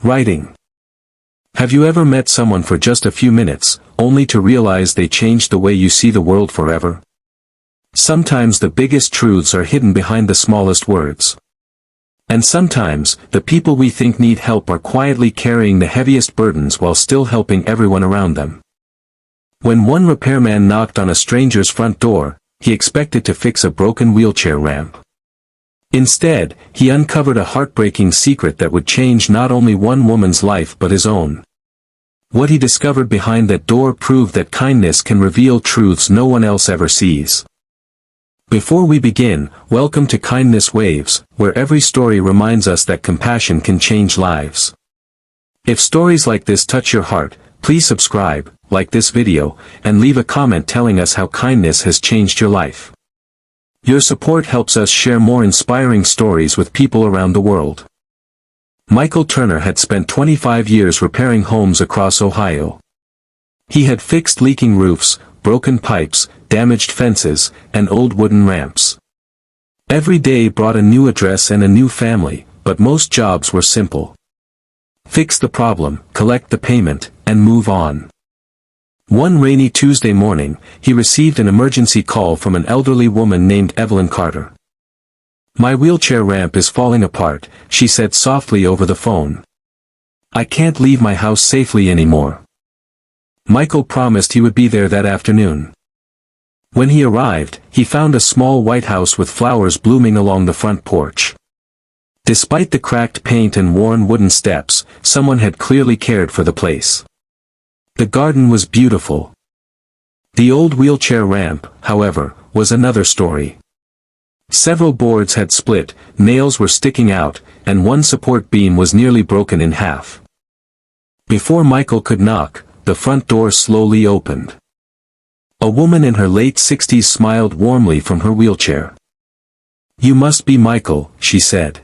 Writing. Have you ever met someone for just a few minutes, only to realize they changed the way you see the world forever? Sometimes the biggest truths are hidden behind the smallest words. And sometimes, the people we think need help are quietly carrying the heaviest burdens while still helping everyone around them. When one repairman knocked on a stranger's front door, he expected to fix a broken wheelchair ramp. Instead, he uncovered a heartbreaking secret that would change not only one woman's life but his own. What he discovered behind that door proved that kindness can reveal truths no one else ever sees. Before we begin, welcome to Kindness Waves, where every story reminds us that compassion can change lives. If stories like this touch your heart, please subscribe, like this video, and leave a comment telling us how kindness has changed your life. Your support helps us share more inspiring stories with people around the world. Michael Turner had spent 25 years repairing homes across Ohio. He had fixed leaking roofs, broken pipes, damaged fences, and old wooden ramps. Every day brought a new address and a new family, but most jobs were simple. Fix the problem, collect the payment, and move on. One rainy Tuesday morning, he received an emergency call from an elderly woman named Evelyn Carter. "My wheelchair ramp is falling apart," she said softly over the phone. "I can't leave my house safely anymore." Michael promised he would be there that afternoon. When he arrived, he found a small white house with flowers blooming along the front porch. Despite the cracked paint and worn wooden steps, someone had clearly cared for the place. The garden was beautiful. The old wheelchair ramp, however, was another story. Several boards had split, nails were sticking out, and one support beam was nearly broken in half. Before Michael could knock, the front door slowly opened. A woman in her late 60s smiled warmly from her wheelchair. "You must be Michael," she said.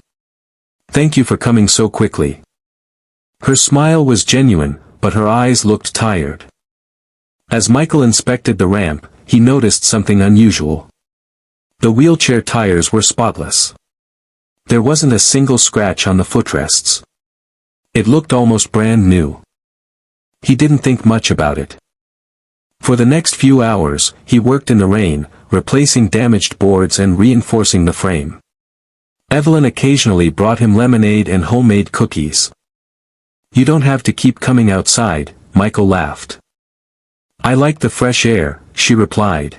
"Thank you for coming so quickly." Her smile was genuine, but her eyes looked tired. As Michael inspected the ramp, he noticed something unusual. The wheelchair tires were spotless. There wasn't a single scratch on the footrests. It looked almost brand new. He didn't think much about it. For the next few hours, he worked in the rain, replacing damaged boards and reinforcing the frame. Evelyn occasionally brought him lemonade and homemade cookies. "You don't have to keep coming outside," Michael laughed. "I like the fresh air," she replied.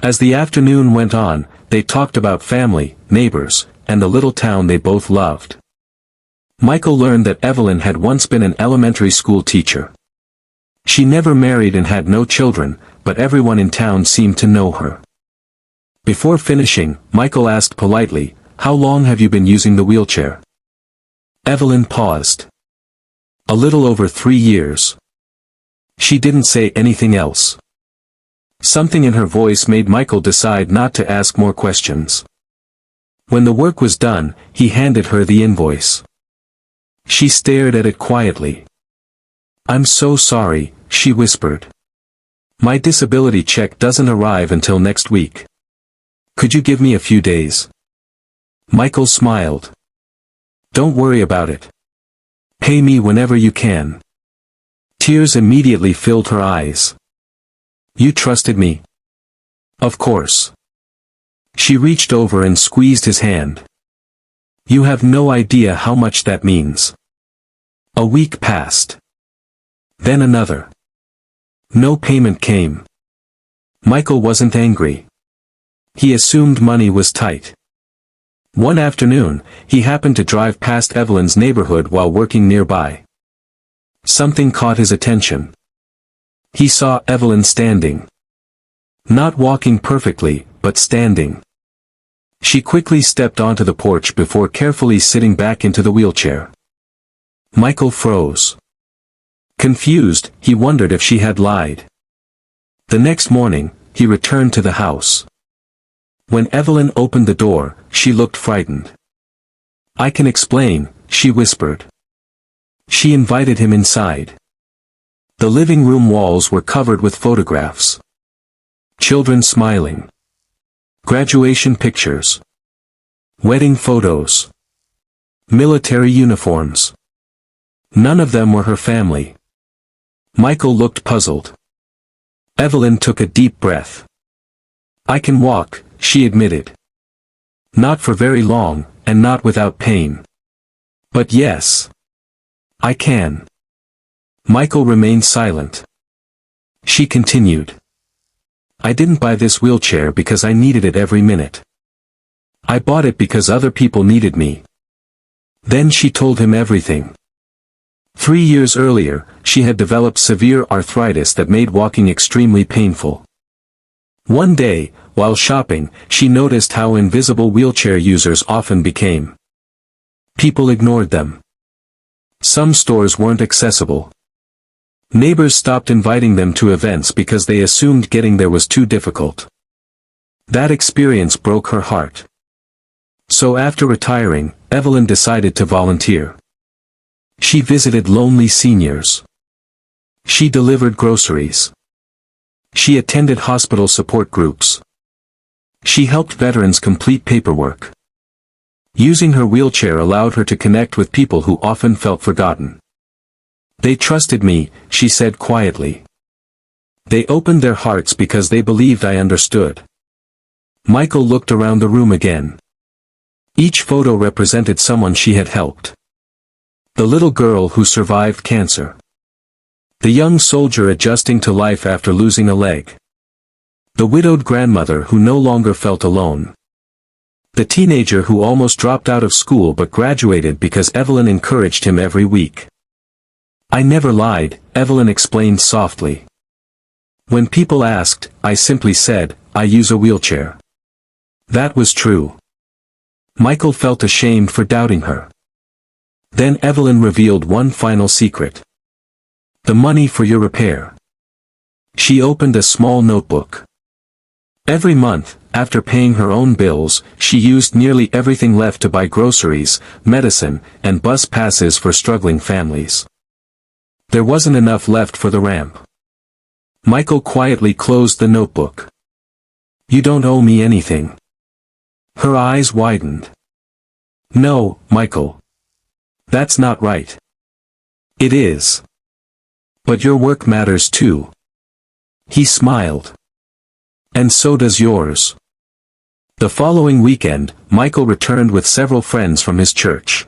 As the afternoon went on, they talked about family, neighbors, and the little town they both loved. Michael learned that Evelyn had once been an elementary school teacher. She never married and had no children, but everyone in town seemed to know her. Before finishing, Michael asked politely, "How long have you been using the wheelchair?" Evelyn paused. "A little over 3 years." She didn't say anything else. Something in her voice made Michael decide not to ask more questions. When the work was done, he handed her the invoice. She stared at it quietly. "I'm so sorry," she whispered. "My disability check doesn't arrive until next week. Could you give me a few days?" Michael smiled. "Don't worry about it. Pay me whenever you can." Tears immediately filled her eyes. "You trusted me?" "Of course." She reached over and squeezed his hand. "You have no idea how much that means." A week passed. Then another. No payment came. Michael wasn't angry. He assumed money was tight. One afternoon, he happened to drive past Evelyn's neighborhood while working nearby. Something caught his attention. He saw Evelyn standing. Not walking perfectly, but standing. She quickly stepped onto the porch before carefully sitting back into the wheelchair. Michael froze. Confused, he wondered if she had lied. The next morning, he returned to the house. When Evelyn opened the door, she looked frightened. "I can explain," she whispered. She invited him inside. The living room walls were covered with photographs. Children smiling. Graduation pictures. Wedding photos. Military uniforms. None of them were her family. Michael looked puzzled. Evelyn took a deep breath. "I can walk," she admitted. "Not for very long, and not without pain. But yes. I can." Michael remained silent. She continued. "I didn't buy this wheelchair because I needed it every minute. I bought it because other people needed me." Then she told him everything. 3 years earlier, she had developed severe arthritis that made walking extremely painful. One day, while shopping, she noticed how invisible wheelchair users often became. People ignored them. Some stores weren't accessible. Neighbors stopped inviting them to events because they assumed getting there was too difficult. That experience broke her heart. So after retiring, Evelyn decided to volunteer. She visited lonely seniors. She delivered groceries. She attended hospital support groups. She helped veterans complete paperwork. Using her wheelchair allowed her to connect with people who often felt forgotten. "They trusted me," she said quietly. "They opened their hearts because they believed I understood." Michael looked around the room again. Each photo represented someone she had helped. The little girl who survived cancer. The young soldier adjusting to life after losing a leg. The widowed grandmother who no longer felt alone. The teenager who almost dropped out of school but graduated because Evelyn encouraged him every week. "I never lied," Evelyn explained softly. "When people asked, I simply said, I use a wheelchair." That was true. Michael felt ashamed for doubting her. Then Evelyn revealed one final secret. "The money for your repair." She opened a small notebook. Every month, after paying her own bills, she used nearly everything left to buy groceries, medicine, and bus passes for struggling families. There wasn't enough left for the ramp. Michael quietly closed the notebook. "You don't owe me anything." Her eyes widened. "No, Michael. That's not right." "It is. But your work matters too." He smiled. "And so does yours." The following weekend, Michael returned with several friends from his church.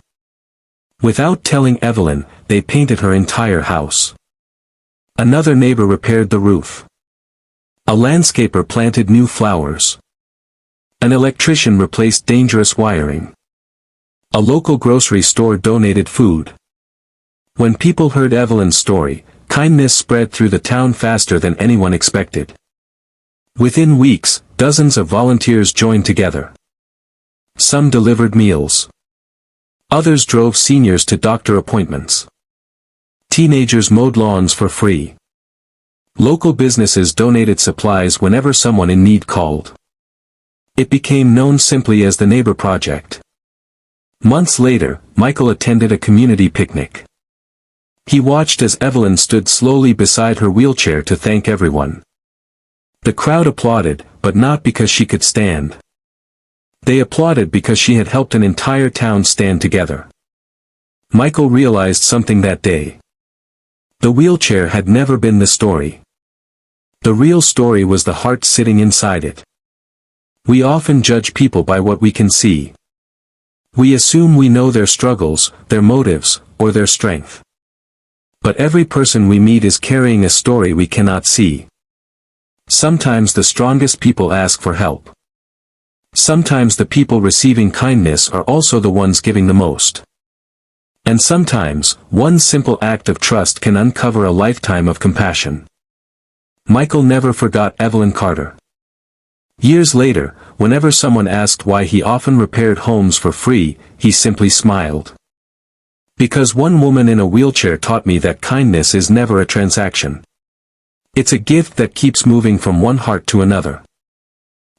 Without telling Evelyn, they painted her entire house. Another neighbor repaired the roof. A landscaper planted new flowers. An electrician replaced dangerous wiring. A local grocery store donated food. When people heard Evelyn's story, kindness spread through the town faster than anyone expected. Within weeks, dozens of volunteers joined together. Some delivered meals. Others drove seniors to doctor appointments. Teenagers mowed lawns for free. Local businesses donated supplies whenever someone in need called. It became known simply as the Neighbor Project. Months later, Michael attended a community picnic. He watched as Evelyn stood slowly beside her wheelchair to thank everyone. The crowd applauded, but not because she could stand. They applauded because she had helped an entire town stand together. Michael realized something that day. The wheelchair had never been the story. The real story was the heart sitting inside it. We often judge people by what we can see. We assume we know their struggles, their motives, or their strength. But every person we meet is carrying a story we cannot see. Sometimes the strongest people ask for help. Sometimes the people receiving kindness are also the ones giving the most. And sometimes, one simple act of trust can uncover a lifetime of compassion. Michael never forgot Evelyn Carter. Years later, whenever someone asked why he often repaired homes for free, he simply smiled. "Because one woman in a wheelchair taught me that kindness is never a transaction. It's a gift that keeps moving from one heart to another."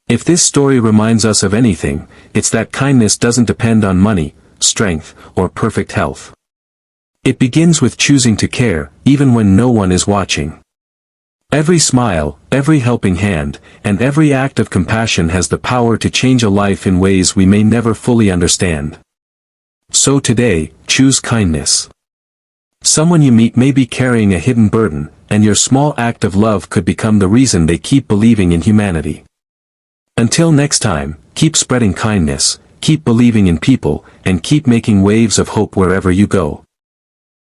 If this story reminds us of anything, it's that kindness doesn't depend on money, strength, or perfect health. It begins with choosing to care, even when no one is watching. Every smile, every helping hand, and every act of compassion has the power to change a life in ways we may never fully understand. So today, choose kindness. Someone you meet may be carrying a hidden burden, and your small act of love could become the reason they keep believing in humanity. Until next time, keep spreading kindness, keep believing in people, and keep making waves of hope wherever you go.